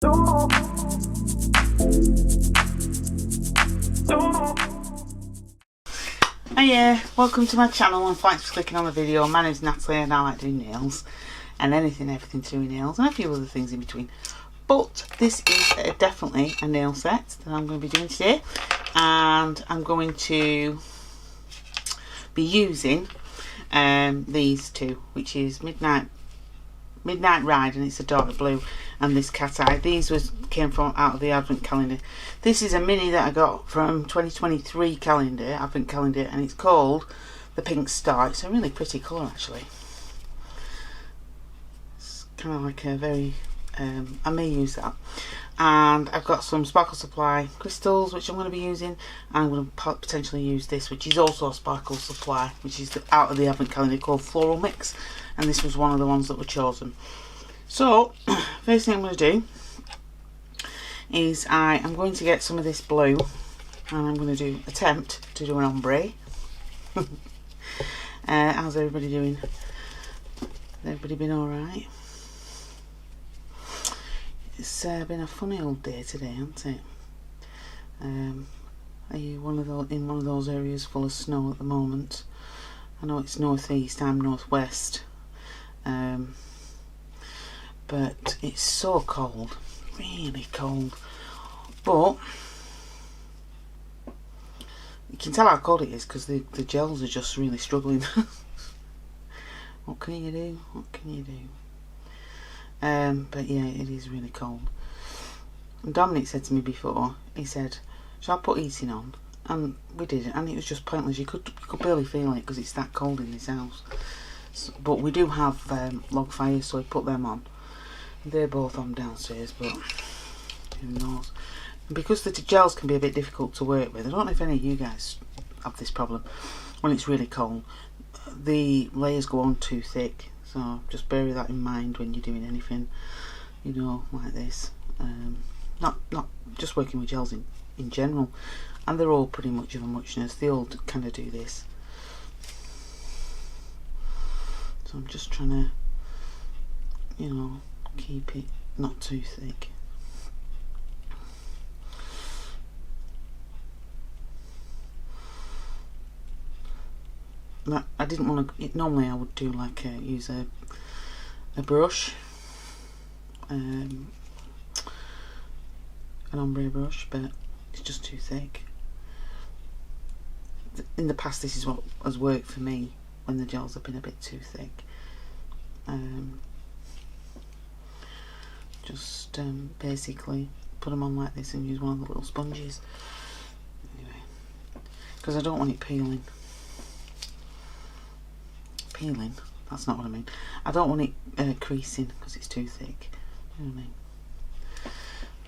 Hiya, welcome to my channel and thanks for clicking on the video. My name's Natalie and I like doing nails and everything to do with nails and a few other things in between. But this is definitely a nail set that I'm going to be doing today, and I'm going to be using these two, which is Midnight Ride, and it's a dark blue, and this cateye. These came from out of the advent calendar. This is a mini that I got from 2023 calendar, advent calendar, and it's called the Pink Star. It's a really pretty colour actually. It's kind of like a very I may use that. And I've got some Sparkle Supply crystals which I'm going to be using, and I'm going to potentially use this, which is also a Sparkle Supply, which is out of the advent calendar, called Floral Mix, and this was one of the ones that were chosen. So first thing I'm going to do is I am going to get some of this blue, and I'm going to attempt to do an ombre. How's everybody doing? Has everybody been alright? It's been a funny old day today, hasn't it? Are you in one of those areas full of snow at the moment? I know it's northeast, I'm northwest, but it's so cold, really cold. But you can tell how cold it is because the gels are just really struggling. What can you do? What can you do? But yeah, it is really cold. And Dominic said to me before, he said, shall I put heating on? And we did, and it was just pointless. You could barely feel it because it's that cold in this house. So, but we do have log fires, so we put them on. They're both on downstairs, but who knows. And because the gels can be a bit difficult to work with, I don't know if any of you guys have this problem. When it's really cold, the layers go on too thick. So just bear that in mind when you're doing anything, you know, like this. Not just working with gels in general, and they're all pretty much of a muchness. They all kind of do this. So I'm just trying to, you know, keep it not too thick. I didn't want to. Normally I would do like use a brush, an ombre brush, but it's just too thick. In the past, this is what has worked for me when the gels have been a bit too thick. Just basically put them on like this and use one of the little sponges. Anyway, because I don't want it peeling. That's not what I mean. I don't want it creasing because it's too thick. You know what I mean?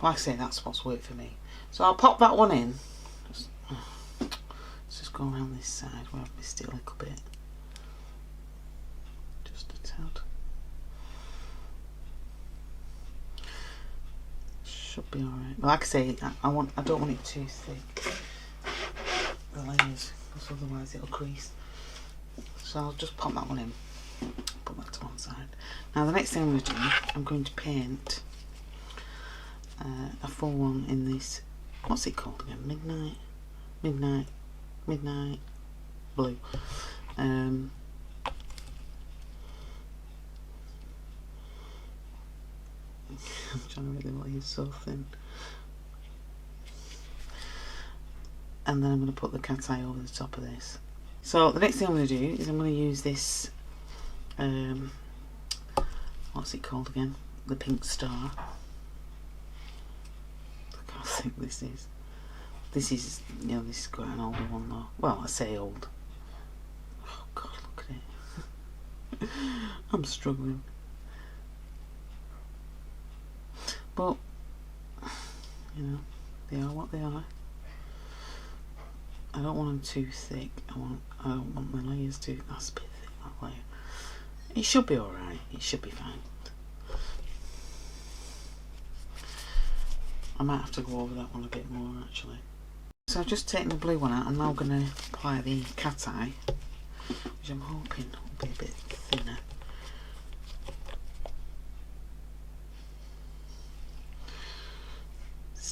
Like I say, that's what's worked for me. So I'll pop that one in. Let's just go around this side where I've missed it a little bit. Just a tad. Should be alright. But like I say, I don't want it too thick, the layers, because otherwise it'll crease. So I'll just pop that one in, put that to one side. Now the next thing I'm going to do, I'm going to paint a full one in this, what's it called again? Midnight blue. I'm trying to read the layers so thin. And then I'm going to put the cateye over the top of this. So the next thing I'm going to do is I'm going to use this, what's it called again? The Pink Star. I can't think this is. This is, you know, this is quite an older one though. Well, I say old. Oh God, look at it. I'm struggling. But, you know, they are what they are. I don't want them too thick. I don't want my layers too. That's a bit thick, that layer. It should be alright. It should be fine. I might have to go over that one a bit more actually. So I've just taken the blue one out. I'm now going to apply the cateye, which I'm hoping will be a bit thinner.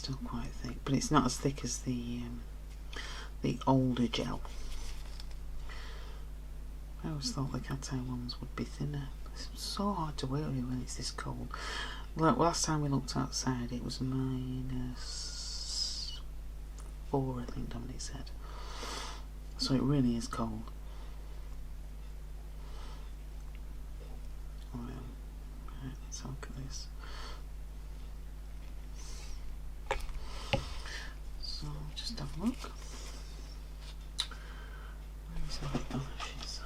still quite thick, but it's not as thick as the older gel. I always thought the cateye ones would be thinner. It's so hard to work with when it's this cold. Look, last time we looked outside it was -4, I think Dominic said. So it really is cold. Right, let's look at this. So just have a look. Where's the polishes?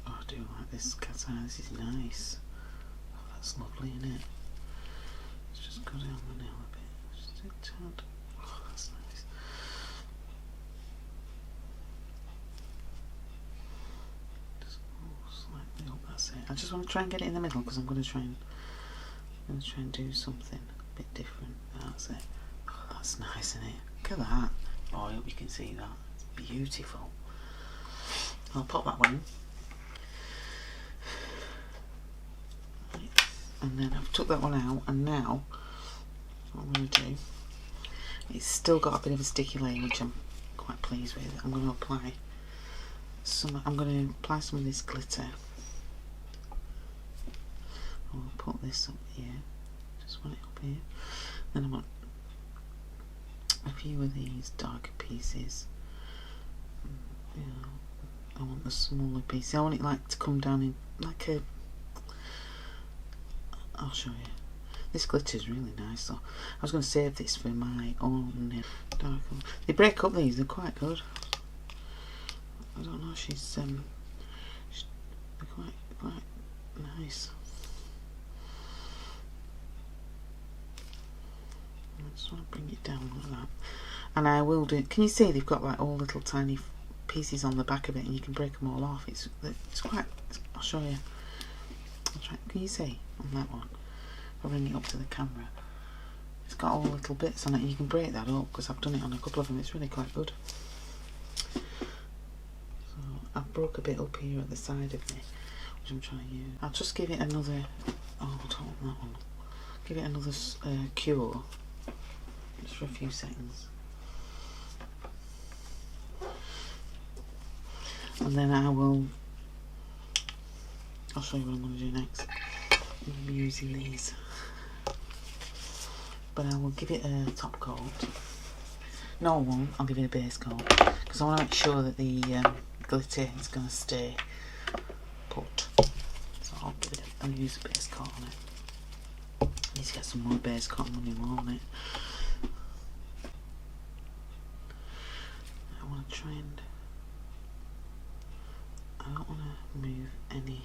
Oh, I do like this cateye. This is nice. Oh, that's lovely, isn't it? Let's just go down the nail a bit. Just a tad. Oh, that's nice. Just slightly up. That's it. I just want to try and get it in the middle because I'm going to try and do something a bit different. That's it. Oh, that's nice, isn't it? Look at that. Oh, I hope you can see that. It's beautiful. I'll pop that one in. Right. And then I've took that one out, and now what I'm going to do, it's still got a bit of a sticky layer which I'm quite pleased with. I'm going to apply some of this glitter. I'll put this up here, just want it up here. Then I want a few of these darker pieces. You know, I want the smaller pieces. I want it like to come down in like a. I'll show you. This glitter is really nice though. I was going to save this for my own dark. They break up these. They're quite good. I don't know. They're quite nice. I just want to bring it down like that, and I will do. Can you see they've got like all little tiny pieces on the back of it, and you can break them all off. It's quite. I'll show you. I'll try. Can you see on that one? I'll bring it up to the camera. It's got all little bits on it, and you can break that up because I've done it on a couple of them. It's really quite good. So I've broke a bit up here at the side of me, which I'm trying to use. I'll just give it another. Oh, I don't want that one. Give it another cure. Just for a few seconds, and then I'll show you what I'm going to do next. I'm going to be using these, but I will give it a top coat. No, I won't. I'll give it a base coat because I want to make sure that the glitter is going to stay put. So I'll use a base coat on it. I need to get some more base coat money more on it. I want to try and. I don't want to move any.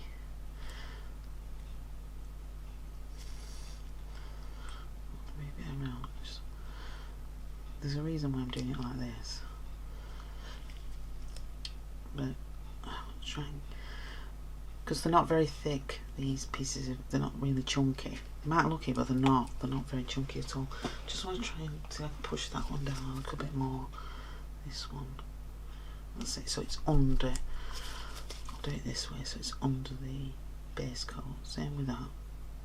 Move it around. There's a reason why I'm doing it like this. But I want to try and. Because they're not very thick, these pieces, they're not really chunky. They might look it, but they're not very chunky at all. Just want to try and see if I can push that one down a little bit more. This one. That's it, so it's under. I'll do it this way, so it's under the base coat. Same with that.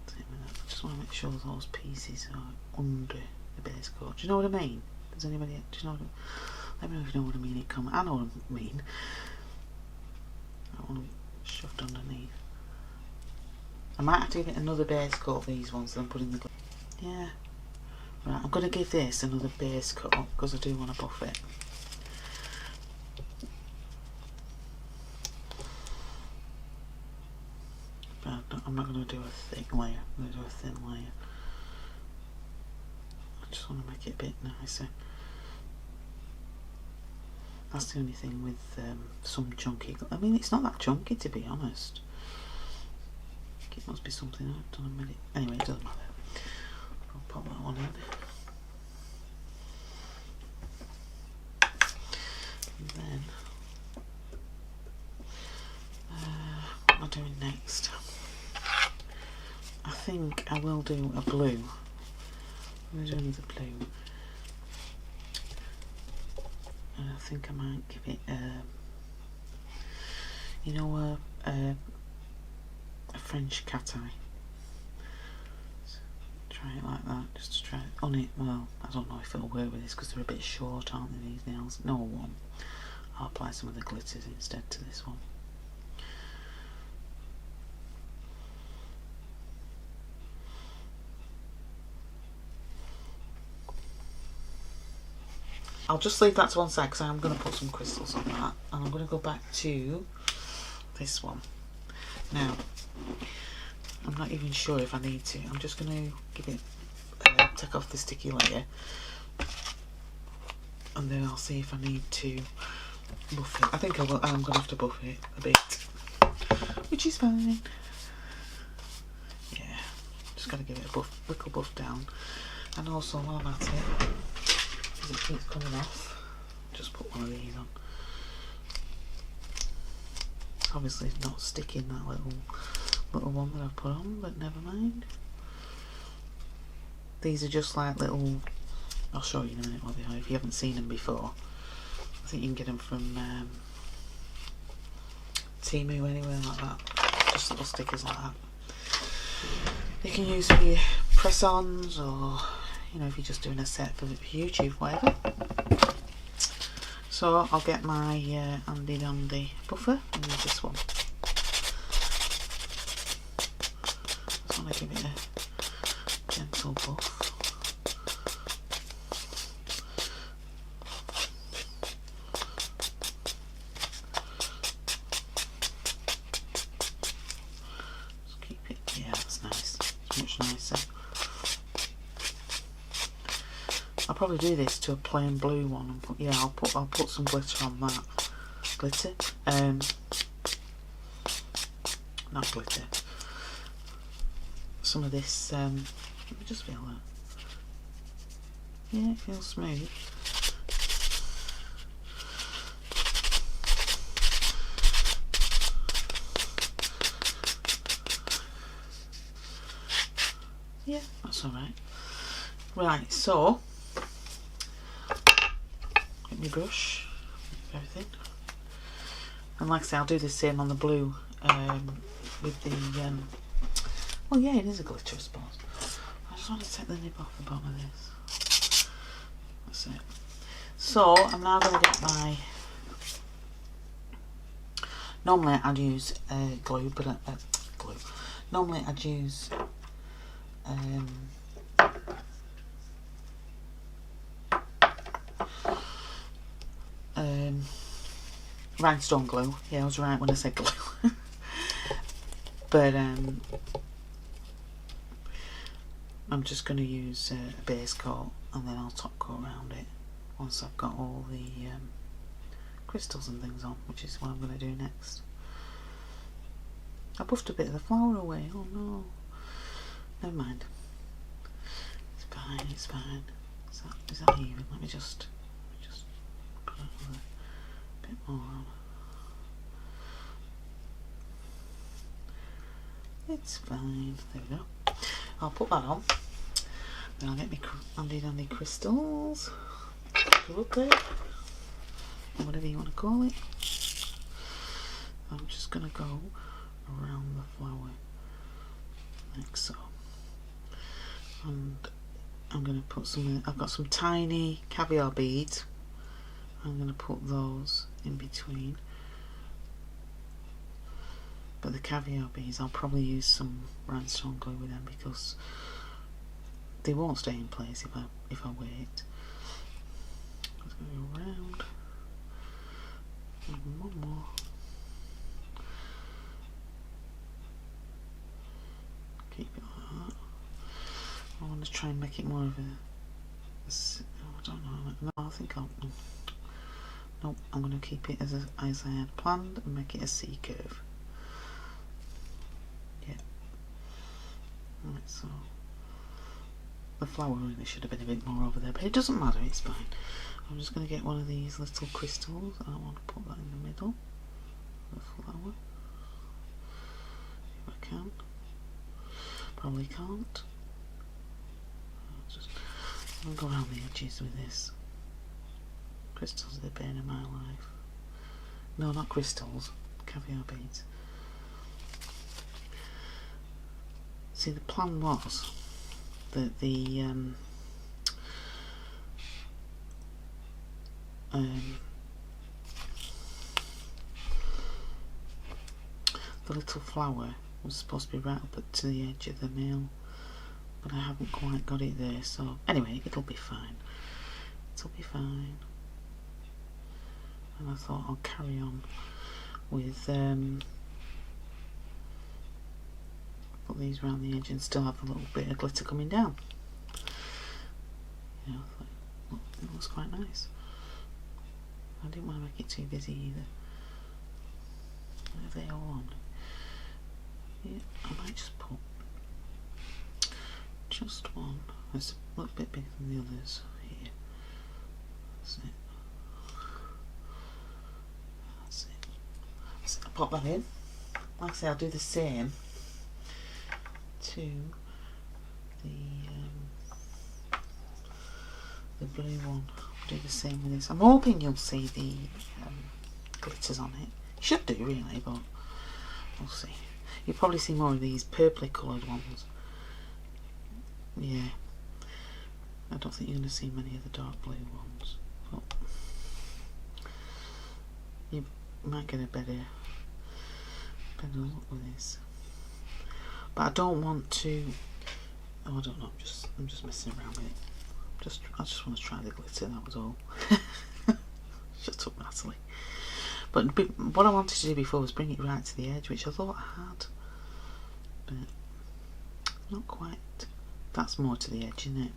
I just want to make sure those pieces are under the base coat. Do you know what I mean? Does anybody? Do you know what let me know if you know what I mean in comment. I know what I mean. I want them shoved underneath. I might have to give it another base coat, these ones, then put in the. Yeah. Right, I'm going to give this another base coat because I do want to buff it. But I'm not going to do a thick layer, I'm going to do a thin layer. I just want to make it a bit nicer. That's the only thing with some chunky. I mean, it's not that chunky to be honest. It must be something I've done a minute. Anyway, it doesn't matter. I'll pop that one in. And then, what am I doing next? I think I will do a blue. I'm going to do another blue. And I think I might give it, you know, a French cateye. So try it like that, just to try it on it. Well, I don't know if it'll work with this because they're a bit short, aren't they, these nails? No, one. I'll apply some of the glitters instead to this one. I'll just leave that to one side because I'm going to put some crystals on that, and I'm going to go back to this one. Now, I'm not even sure if I need to. I'm just going to give it, take off the sticky layer, and then I'll see if I need to buff it. I think I will. I'm going to have to buff it a bit, which is fine. Yeah, just got to give it a little buff down, and also while I'm at it, it keeps coming off, just put one of these on. It's obviously not sticking, that little one that I've put on, but never mind. These are just like little, I'll show you in a minute what they are if you haven't seen them before. I think you can get them from Temu, anywhere like that, just little stickers like that. You can use for your press-ons, or you know, if you're just doing a set for YouTube, whatever. So I'll get my handy dandy buffer and use this one. Just want to give it a gentle buff. Just keep it, yeah, that's nice. It's much nicer. I'll probably do this to a plain blue one and put, yeah, I'll put some glitter on that. Glitter? Not glitter. Some of this, let me just feel that. Yeah, it feels smooth. Yeah, that's alright. Right, so get my brush, everything, and like I say, I'll do the same on the blue with the well, yeah, it is a glitter, I suppose. I just want to take the nib off the bottom of this. That's it. So I'm now going to get my, normally I'd use glue, but glue. Normally I'd use rhinestone glue. Yeah, I was right when I said glue. But I'm just going to use a base coat, and then I'll top coat around it once I've got all the crystals and things on, which is what I'm going to do next. I buffed a bit of the flower away. Oh no, never mind. It's fine. It's fine. Is that even? Let me just put a bit more on. It's fine. There we go. I'll put that on. Then I'll get my handy dandy crystals. Go up there, or whatever you want to call it. I'm just going to go around the flower like so, and I'm going to put some. I've got some tiny caviar beads. I'm going to put those in between. But the caviar beads, I'll probably use some rhinestone glue with them because they won't stay in place if I wait. I'm just going to go around. And one more. Keep it like that. I want to try and make it more of a I don't know. No, I think I'll. Nope, I'm going to keep it as I had planned and make it a C curve. Yeah. Right, so the flower really should have been a bit more over there, but it doesn't matter, it's fine. I'm just going to get one of these little crystals. I want to put that in the middle of the flower. If I can. Probably can't. I'll go around the edges with this. Crystals are the bane of my life. No, not crystals. Caviar beads. see, the plan was that the little flower was supposed to be right up to the edge of the nail, but I haven't quite got it there, so anyway, it'll be fine. It'll be fine. And I thought I'll carry on with put these around the edge and still have a little bit of glitter coming down. You know, look, it looks quite nice. I didn't want to make it too busy either. Are they all on? Yeah, I might just put just one. It's a little bit bigger than the others here. That's it. That's it. So I'll pop that in. Like I say, I'll do the same to the blue one. I'll do the same with this. I'm hoping you'll see the glitters on it. You should do really, but we'll see. You'll probably see more of these purpley coloured ones. Yeah. I don't think you're going to see many of the dark blue ones. But you might get a better look with this. But I don't want to. Oh, I don't know. I'm just messing around with it. I just want to try the glitter. That was all. Shut up, Natalie. But what I wanted to do before was bring it right to the edge, which I thought I had, but not quite. That's more to the edge, isn't it?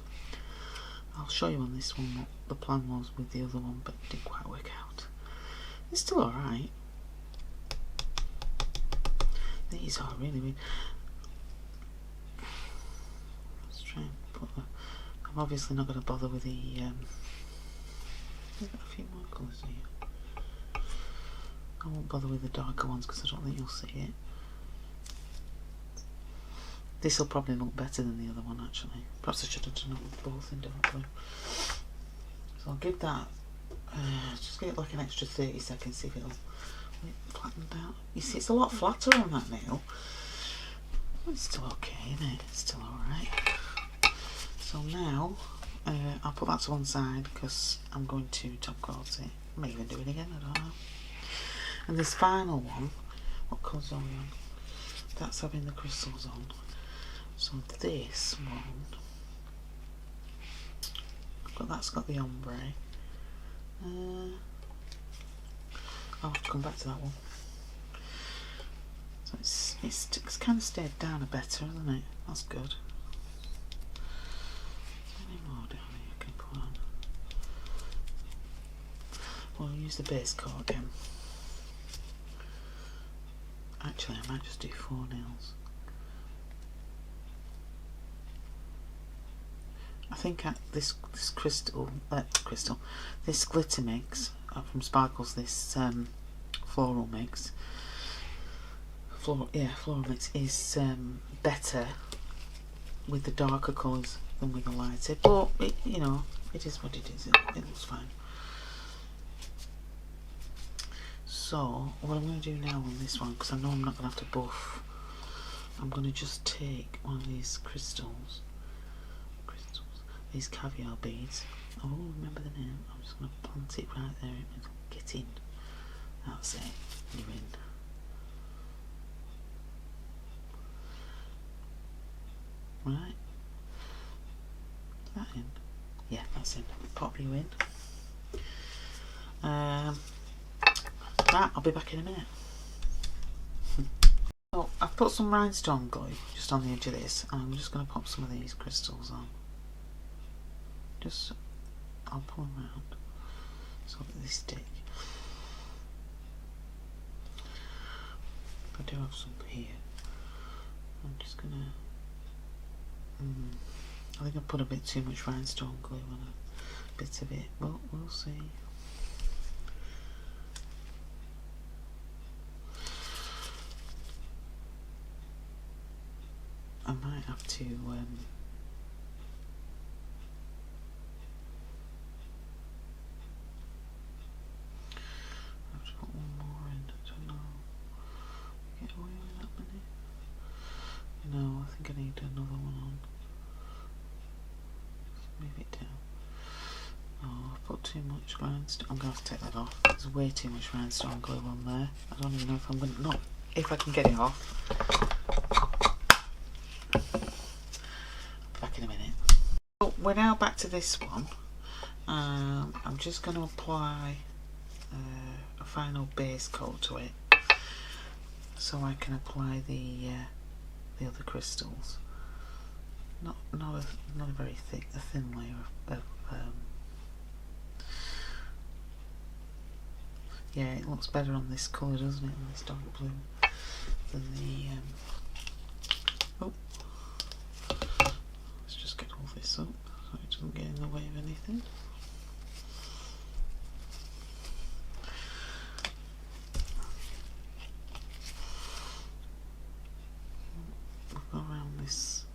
I'll show you on this one what the plan was with the other one, but it didn't quite work out. It's still alright. These are really weird. Let's try and put I'm obviously not going to bother with the we've got a few more colours here. I won't bother with the darker ones because I don't think you'll see it. This will probably look better than the other one actually. Perhaps I should have done it both in dark blue. So I'll give that just get like an extra 30 seconds, see if it'll flatten out. You see, it's a lot flatter on that nail. It's still okay, isn't it? It's still alright. So now I'll put that to one side because I'm going to top coat it. I may even do it again, I don't know. And this final one, what colours are we on? That's having the crystals on. So this one, that's got the ombre. I'll have to come back to that one. So it's kind of stayed down a better, hasn't it? That's good. Is there any more down here I can put on? We'll use the base coat again. Actually, I might just do 4 nails. I think this this glitter mix from Sparkles, this floral mix, floral mix is better with the darker colours than with the lighter. But it, you know, it is what it is. It looks fine. So what I'm going to do now on this one, because I know I'm not going to have to buff, I'm going to just take one of these crystals, these caviar beads. Oh, remember the name. I'm just going to plant it right there and get in. That's it. You're in. Right. Is that in? Yeah, that's in. Pop you in. Right, I'll be back in a minute. So I've put some rhinestone glue just on the edge of this, and I'm just going to pop some of these crystals on. Just, I'll pull them around so that they stick. I do have some here. I'm just going to, I think I put a bit too much rhinestone glue on a bit of it, but we'll see. I might have to put one more in. I don't know. Get away with that many? No, I think I need another one on. Move it down. Oh, I've put too much rhinestone. I'm going to have to take that off. There's way too much rhinestone glue on there. I don't even know if I'm going to, not if I can get it off. Back in a minute. So we're now back to this one. I'm just going to apply a final base coat to it, so I can apply the other crystals. Not a very thick, a thin layer of yeah, it looks better on this colour, doesn't it, on this dark blue, than the oh, let's just get all this up so it doesn't get in the way of anything. We'll go around this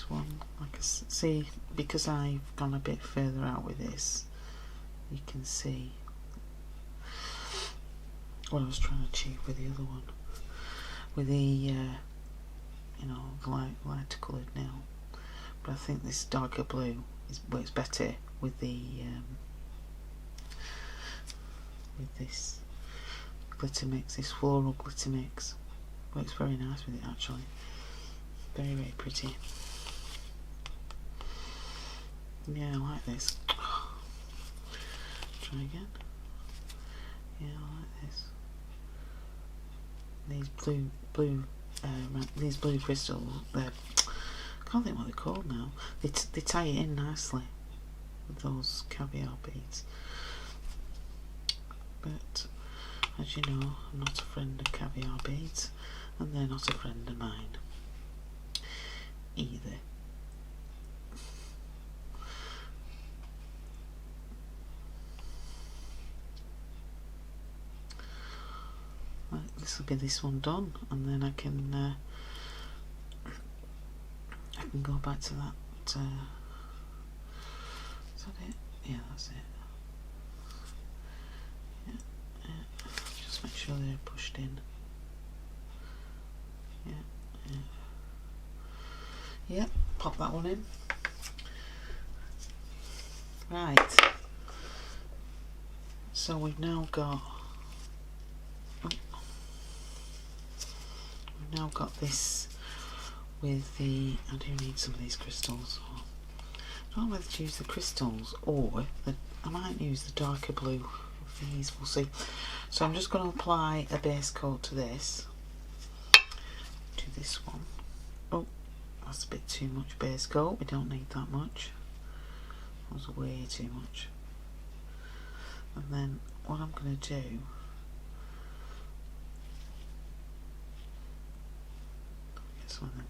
one, like see, because I've gone a bit further out with this, you can see what I was trying to achieve with the other one, with the you know, lighter coloured now. But I think this darker blue works better with the with this glitter mix. This floral glitter mix works very nice with it actually. Very, very pretty. Yeah, I like this. Try again. Yeah, I like this. These blue crystals, I can't think what they're called now. They tie it in nicely with those caviar beads. But as you know, I'm not a friend of caviar beads, and they're not a friend of mine either. This will be this one done, and then I can go back to that. Is that it? Yeah, that's it. Yeah. Just make sure they're pushed in. Yeah. Yep, pop that one in. Right. So we've now got this with the, I do need some of these crystals. I don't know whether to use the crystals or I might use the darker blue of these, we'll see. So I'm just going to apply a base coat to this one. Oh, that's a bit too much base coat, we don't need that much. That was way too much. And then what I'm going to do, some of the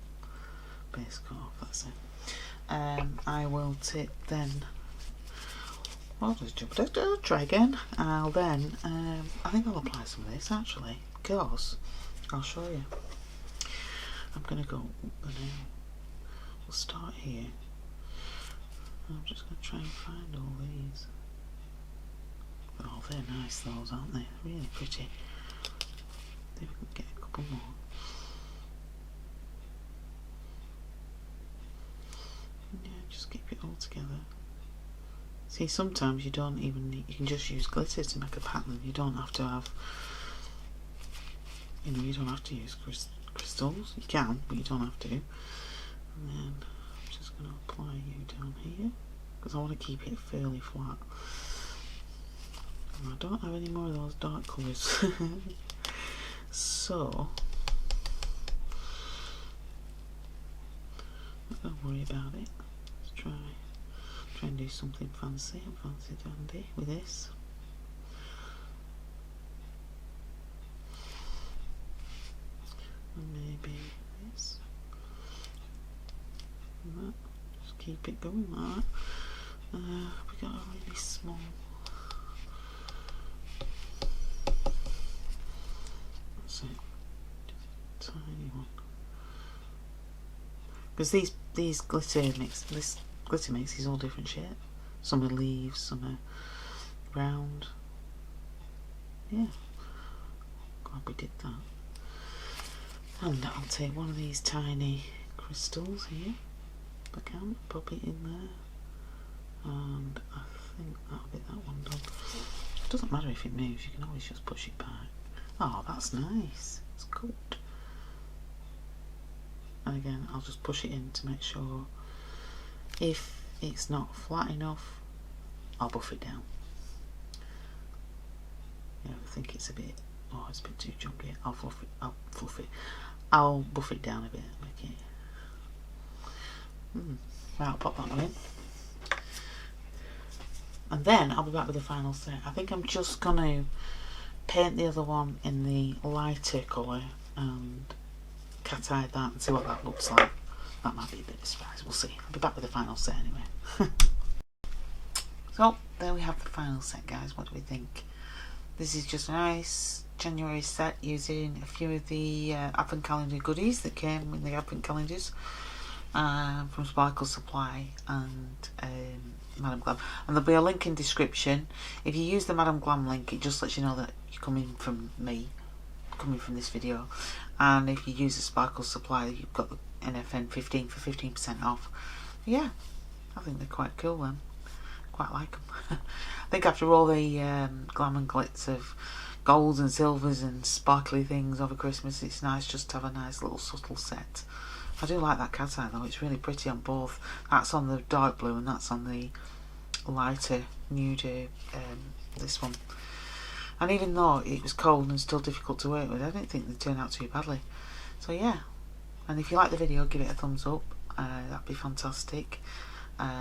base coat off, that's it. I will take then, well, I'll try again. I'll then, I think I'll apply some of this actually, because I'll show you. I'm going to go, we'll start here. I'm just going to try and find all these. Oh, they're nice those, aren't they? Really pretty. See if we can get a couple more. Yeah, just keep it all together. See, sometimes you don't even need, you can just use glitter to make a pattern. You don't have to have, you know, you don't have to use crystals. You can, but you don't have to. And then I'm just going to apply you down here, because I want to keep it fairly flat. And I don't have any more of those dark colours. So, don't worry about it. Let's try and do something fancy dandy with this. And maybe this. And that. Just keep it going like that. We got a really small. That's it. Just a tiny one. Because these glitter mix, this glitter mix is all different shapes. Some are leaves, some are round. Yeah, glad we did that. And I'll take one of these tiny crystals here. Again, pop it in there, and I think that'll be that one done. It doesn't matter if it moves, you can always just push it back. Oh, that's nice. It's good. And again, I'll just push it in to make sure. If it's not flat enough, I'll buff it down. Yeah, I think it's a bit, oh, it's a bit too chunky. I'll buff it down a bit, make it. Right, I'll pop that one in. And then I'll be back with the final set. I think I'm just going to paint the other one in the lighter colour and cateye that and see what that looks like. That might be a bit of a surprise, we'll see. I'll be back with the final set anyway. So, there we have the final set, guys. What do we think? This is just a nice January set using a few of the Advent Calendar goodies that came in the Advent Calendars. From Sparkle Supply and Madam Glam, and there'll be a link in description. If you use the Madam Glam link, it just lets you know that you're coming from me, coming from this video. And if you use the Sparkle Supply, you've got the NFN 15 for 15% off. Yeah, I think they're quite cool then. Quite like them. I think after all the glam and glitz of golds and silvers and sparkly things over Christmas, it's nice just to have a nice little subtle set. I do like that cateye though, it's really pretty on both. That's on the dark blue and that's on the lighter nude, this one. And even though it was cold and still difficult to work with, I don't think they turned out too badly. So yeah, and if you like the video, give it a thumbs up, that'd be fantastic.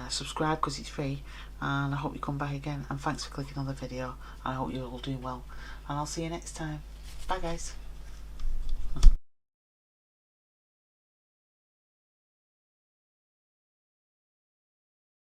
Subscribe because it's free, and I hope you come back again, and thanks for clicking on the video, and I hope you're all doing well, and I'll see you next time. Bye guys.